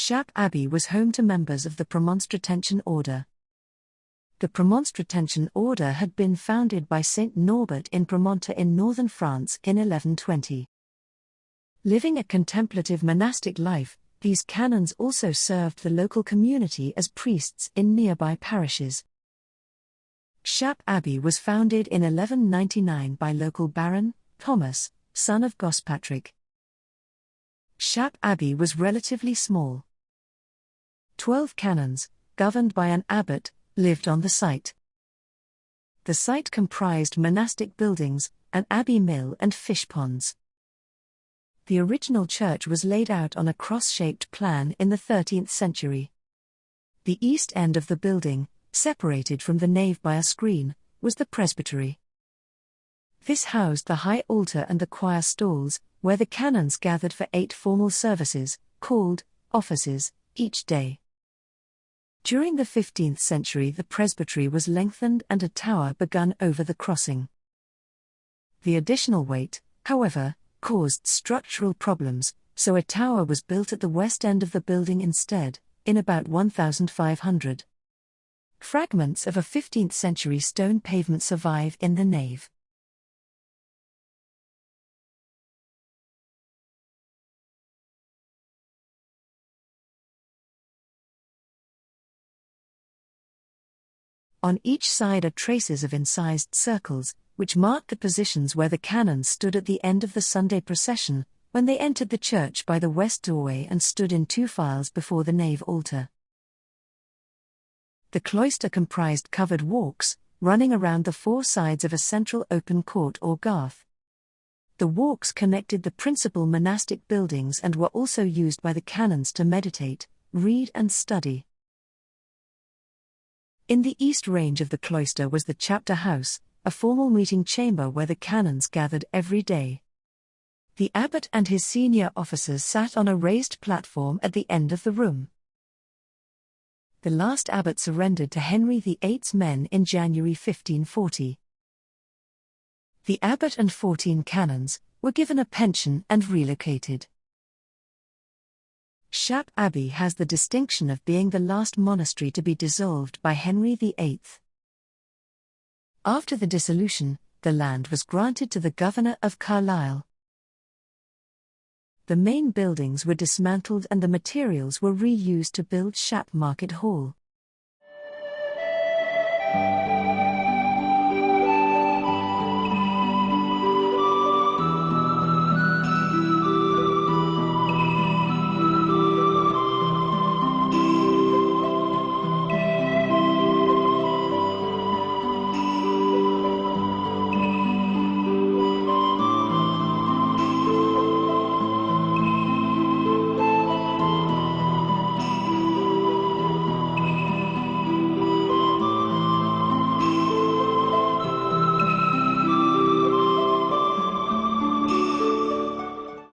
Shap Abbey was home to members of the Premonstratensian order. The Premonstratensian order had been founded by Saint Norbert in Premontre in northern France in 1120. Living a contemplative monastic life, these canons also served the local community as priests in nearby parishes. Shap Abbey was founded in 1199 by local Baron, Thomas, son of Gospatrick. Shap Abbey was relatively small. 12 canons, governed by an abbot, lived on the site. The site comprised monastic buildings, an abbey mill and fish ponds. The original church was laid out on a cross-shaped plan in the 13th century. The east end of the building, separated from the nave by a screen, was the presbytery. This housed the high altar and the choir stalls, where the canons gathered for 8 formal services, called offices, each day. During the 15th century the presbytery was lengthened and a tower begun over the crossing. The additional weight, however, caused structural problems, so a tower was built at the west end of the building instead, in about 1500. Fragments of a 15th century stone pavement survive in the nave. On each side are traces of incised circles, which mark the positions where the canons stood at the end of the Sunday procession, when they entered the church by the west doorway and stood in 2 files before the nave altar. The cloister comprised covered walks, running around the 4 sides of a central open court or garth. The walks connected the principal monastic buildings and were also used by the canons to meditate, read and study. In the east range of the cloister was the chapter house, a formal meeting chamber where the canons gathered every day. The abbot and his senior officers sat on a raised platform at the end of the room. The last abbot surrendered to Henry VIII's men in January 1540. The abbot and 14 canons were given a pension and relocated. Shap Abbey has the distinction of being the last monastery to be dissolved by Henry VIII. After the dissolution, the land was granted to the governor of Carlisle. The main buildings were dismantled and the materials were reused to build Shap Market Hall.